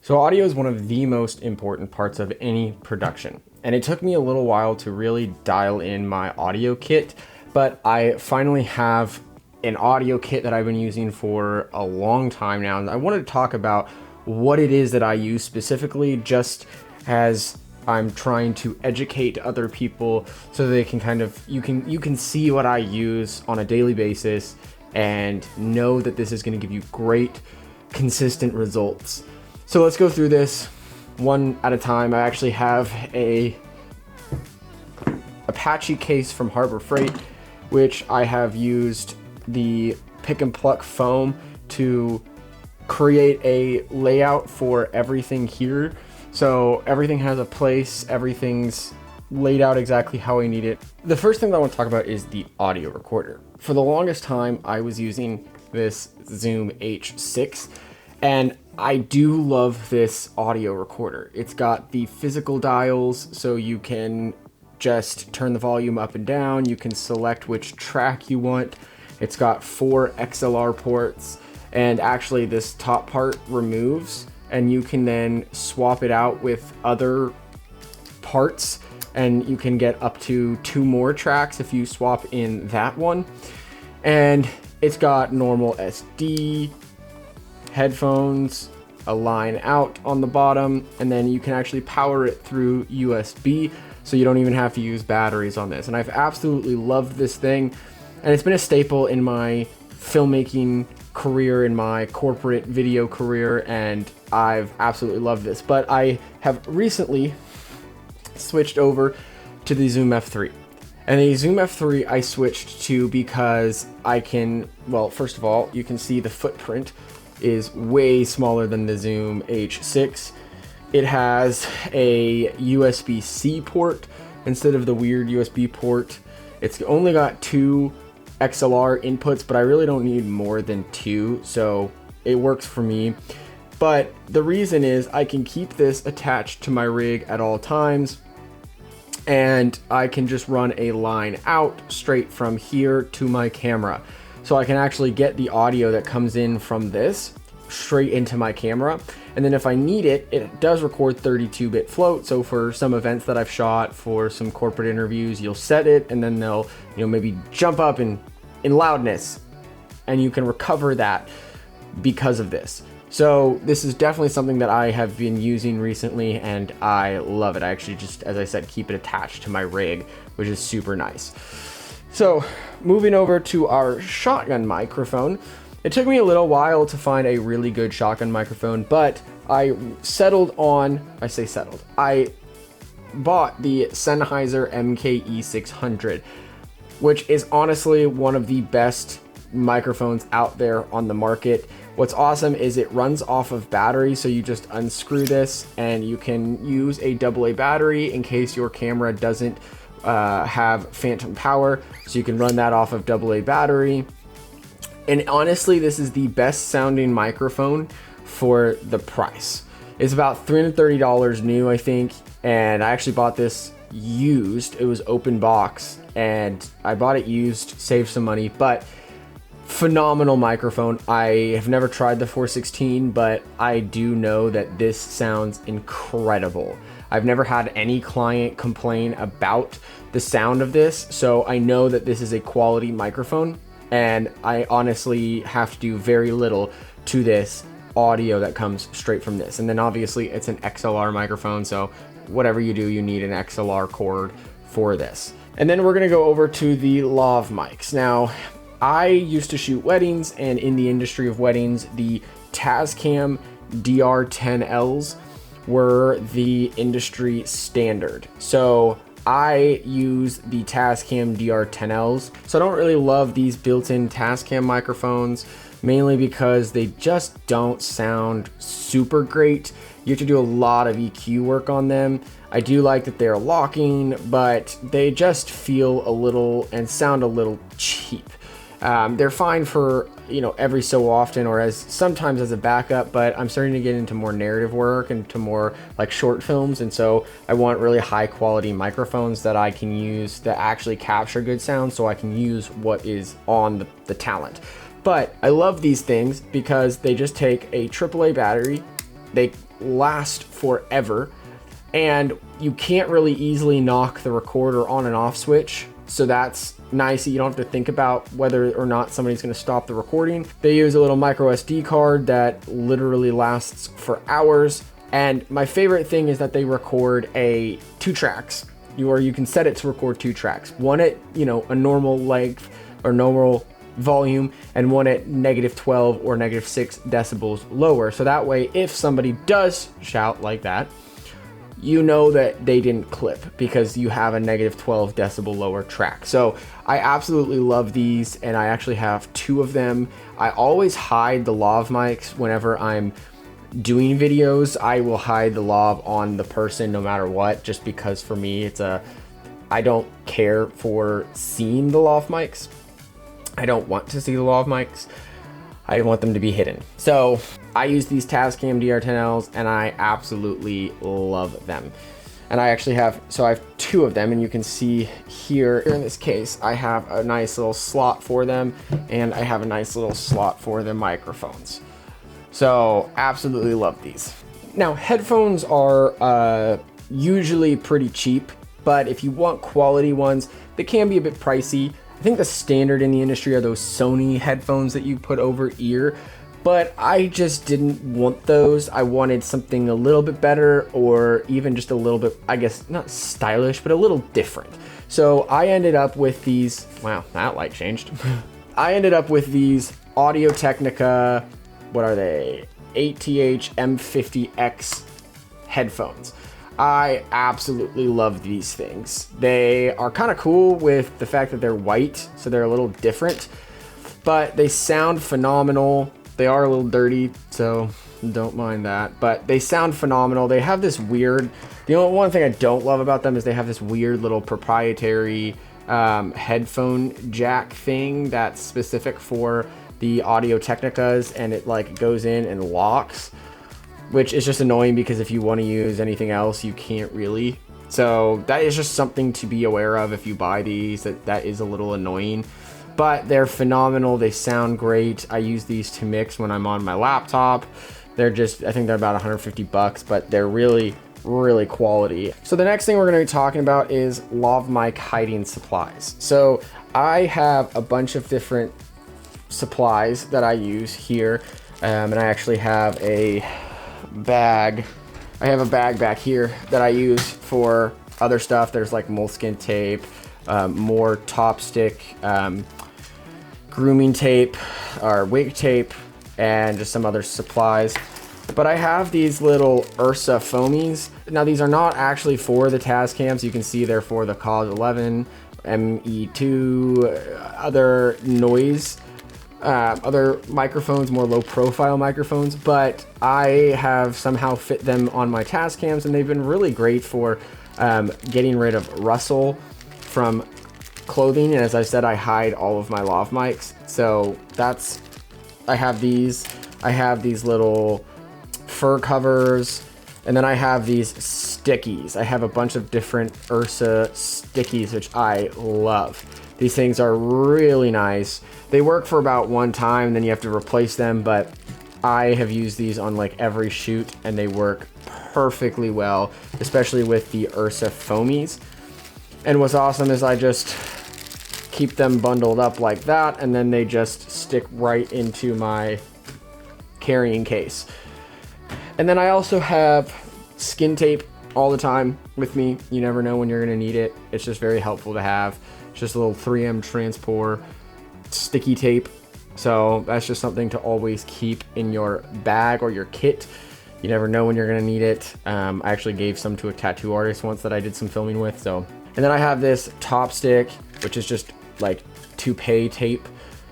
So audio is one of the most important parts of any production, and it took me a little while to really dial in my audio kit, but I finally have an audio kit that I've been using for a long time now, and I wanted to talk about what it is that I use specifically, just as I'm trying to educate other people so they can kind of, you can see what I use on a daily basis and know that this is going to give you great, consistent results. So let's go through this one at a time. I actually have a Apache Case from Harbor Freight, which I have used the pick and pluck foam to create a layout for everything here. So everything has a place, everything's laid out exactly how I need it. The first thing that I want to talk about is the audio recorder. For the longest time, I was using this Zoom H6, and I do love this audio recorder. It's got the physical dials, so you can just turn the volume up and down. You can select which track you want. It's got 4 XLR ports, and actually this top part removes, and you can then swap it out with other parts, and you can get up to 2 more tracks if you swap in that one. And it's got normal SD, headphones, a line out on the bottom, and then you can actually power it through USB, so you don't even have to use batteries on this. And I've absolutely loved this thing, and it's been a staple in my filmmaking career, in my corporate video career, and I've absolutely loved this. But I have recently switched over to the Zoom F3. And the Zoom F3 I switched to because I can, well, first of all, you can see the footprint is way smaller than the Zoom H6. It has a USB-C port instead of the weird USB port. It's only got 2 XLR inputs, but I really don't need more than 2, so it works for me. But the reason is I can keep this attached to my rig at all times, and I can just run a line out straight from here to my camera. So I can actually get the audio that comes in from this straight into my camera. And then if I need it, it does record 32-bit float. So for some events that I've shot, for some corporate interviews, you'll set it and then they'll, maybe jump up in loudness, and you can recover that because of this. So this is definitely something that I have been using recently, and I love it. I actually just, as I said, keep it attached to my rig, which is super nice. So moving over to our shotgun microphone, it took me a little while to find a really good shotgun microphone, but I bought the Sennheiser MKE600, which is honestly one of the best microphones out there on the market. What's awesome is it runs off of battery, so you just unscrew this and you can use a AA battery in case your camera doesn't have phantom power, so you can run that off of AA battery. And honestly, this is the best sounding microphone for the price. It's about $330 new, I think, and I actually bought this used. It was open box, and I bought it used, saved some money, but phenomenal microphone. I have never tried the 416, but I do know that this sounds incredible. I've never had any client complain about the sound of this, so I know that this is a quality microphone, and I honestly have to do very little to this audio that comes straight from this. And then obviously it's an XLR microphone, so whatever you do, you need an XLR cord for this. And then we're gonna go over to the Lav mics. Now, I used to shoot weddings, and in the industry of weddings, the Tascam DR10Ls were the industry standard. So I use the Tascam DR10Ls. So I don't really love these built-in Tascam microphones, mainly because they just don't sound super great. You have to do a lot of EQ work on them. I do like that they're locking, but they just feel a little and sound a little cheap. They're fine for, every so often, or sometimes as a backup, but I'm starting to get into more narrative work and to more like short films. And so I want really high quality microphones that I can use that actually capture good sound, so I can use what is on the talent. But I love these things because they just take a AAA battery, They last forever, and you can't really easily knock the recorder on and off switch. So that's nice that you don't have to think about whether or not somebody's going to stop the recording. They use a little micro SD card that literally lasts for hours. And my favorite thing is that they record 2 tracks, or you can set it to record 2 tracks. One at, a normal length or normal volume, and one at -12 or -6 decibels lower. So that way, if somebody does shout like that, you know that they didn't clip because you have a -12 decibel lower track. So I absolutely love these, and I actually have 2 of them. I always hide the lav mics whenever I'm doing videos. I will hide the lav on the person no matter what, just because for me I don't care for seeing the lav mics. I don't want to see the lav mics. I want them to be hidden. So I use these Tascam DR10Ls, and I absolutely love them. And I actually have 2 of them, and you can see here in this case, I have a nice little slot for them, and I have a nice little slot for the microphones. So absolutely love these. Now, headphones are usually pretty cheap, but if you want quality ones, they can be a bit pricey. I think the standard in the industry are those Sony headphones that you put over ear, but I just didn't want those. I wanted something a little bit better, or even just a little bit, I guess, not stylish, but a little different. So I ended up with these, wow, that light changed. I ended up with these Audio-Technica, what are they? ATH M50X headphones. I absolutely love these things. They are kind of cool with the fact that they're white, so they're a little different, but they sound phenomenal. They are a little dirty, so don't mind that, but they sound phenomenal. They have this weird, the only one thing I don't love about them is they have this weird little proprietary headphone jack thing that's specific for the Audio-Technicas, and it like goes in and locks, which is just annoying because if you want to use anything else, you can't really. So that is just something to be aware of if you buy these, that is a little annoying, but they're phenomenal. They sound great. I use these to mix when I'm on my laptop. They're just, I think they're about 150 bucks, but they're really quality. So the next thing we're going to be talking about is Lav Mic hiding supplies. So I have a bunch of different supplies that I use here, and I actually have a bag. I have a bag back here that I use for other stuff. There's like moleskin tape, more top stick, grooming tape, or wig tape, and just some other supplies. But I have these little Ursa foamies. Now these are not actually for the Tascams. You can see they're for the CAUS 11, ME2, other noise, other microphones, more low profile microphones, but I have somehow fit them on my Tascams, and they've been really great for getting rid of rustle from clothing. And as I said, I hide all of my lav mics. So that's, I have these little fur covers, and then I have these stickies. I have a bunch of different Ursa stickies, which I love. These things are really nice. They work for about one time, then you have to replace them, but I have used these on like every shoot, and they work perfectly well, especially with the Ursa foamies. And what's awesome is I just keep them bundled up like that, and then they just stick right into my carrying case. And then I also have skin tape all the time with me. You never know when you're gonna need it. It's just very helpful to have. It's just a little 3M transport sticky tape. So that's just something to always keep in your bag or your kit. You never know when you're gonna need it. I actually gave some to a tattoo artist once that I did some filming with. So, and then I have this top stick, which is just like toupee tape.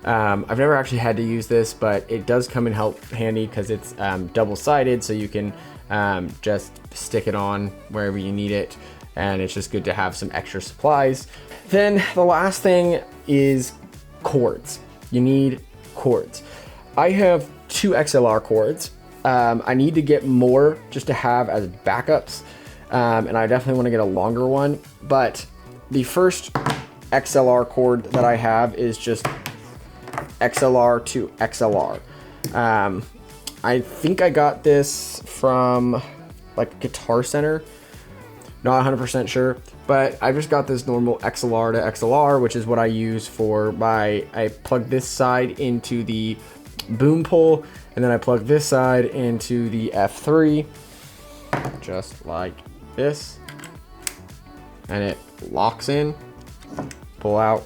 I've never actually had to use this, but it does come in handy because it's double-sided, so you can just stick it on wherever you need it, and it's just good to have some extra supplies. Then the last thing is cords. You need cords. I have 2 XLR cords. I need to get more just to have as backups, and I definitely want to get a longer one, but the first XLR cord that I have is just XLR to XLR. I think I got this from like Guitar Center. Not 100% sure, but I just got this normal XLR to XLR, which is what I use for I plug this side into the boom pole, and then I plug this side into the F3, just like this, and it locks in, pull out.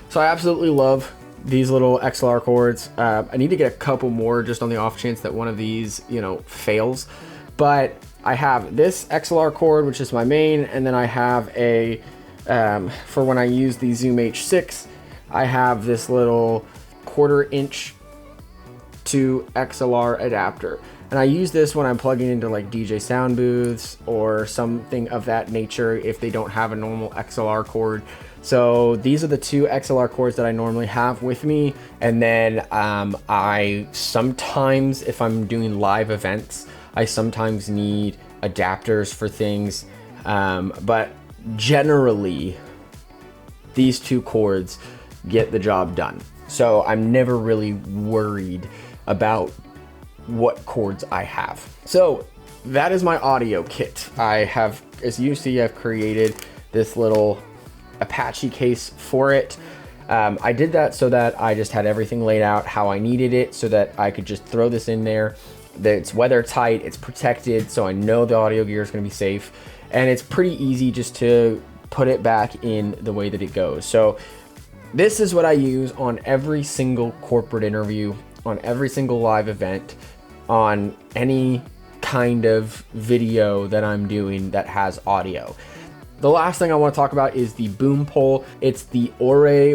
So I absolutely love these little XLR cords. I need to get a couple more just on the off chance that one of these, you know, fails, but I have this XLR cord, which is my main, and then I have a, for when I use the Zoom H6, I have this little 1/4 inch to XLR adapter. And I use this when I'm plugging into like DJ sound booths or something of that nature if they don't have a normal XLR cord. So these are the 2 XLR cords that I normally have with me. And then I sometimes, if I'm doing live events, I sometimes need adapters for things, but generally these 2 cords get the job done. So I'm never really worried about what cords I have. So that is my audio kit. I have, as you see, I've created this little Apache case for it. I did that so that I just had everything laid out how I needed it, so that I could just throw this in there. That it's weather tight, it's protected, so I know the audio gear is going to be safe, and it's pretty easy just to put it back in the way that it goes. So this is what I use on every single corporate interview, on every single live event, on any kind of video that I'm doing that has audio. The last thing I want to talk about is the boom pole. It's the Array,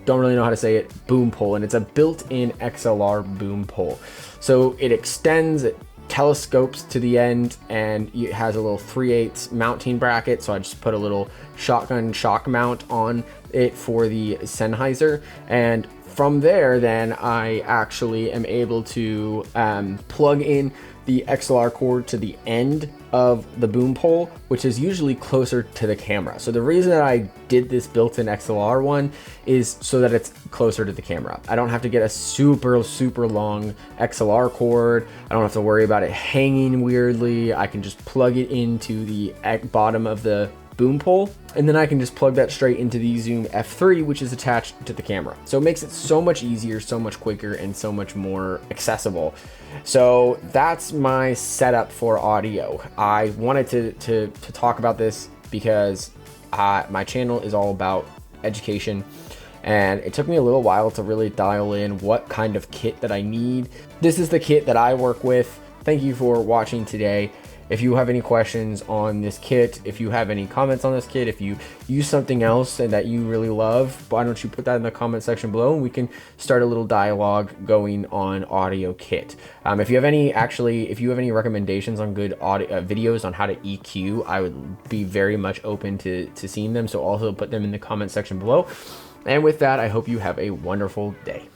don't really know how to say it, boom pole, and it's a built-in XLR boom pole. So it extends, it telescopes to the end, and it has a little 3/8 mounting bracket. So I just put a little shotgun shock mount on it for the Sennheiser, and from there then I actually am able to plug in the XLR cord to the end of the boom pole, which is usually closer to the camera. So the reason that I did this built-in XLR one is so that it's closer to the camera. I don't have to get a super long XLR cord. I don't have to worry about it hanging weirdly. I can just plug it into the bottom of the boom pole, and then I can just plug that straight into the Zoom F3, which is attached to the camera. So it makes it so much easier, so much quicker, and so much more accessible. So that's my setup for audio. I wanted to talk about this because my channel is all about education, and it took me a little while to really dial in what kind of kit that I need. This is the kit that I work with. Thank you for watching today. If you have any questions on this kit, if you have any comments on this kit, if you use something else and that you really love, why don't you put that in the comment section below, and we can start a little dialogue going on audio kit. If you have any recommendations on good audio videos on how to EQ, I would be very much open to seeing them. So also put them in the comment section below. And with that, I hope you have a wonderful day.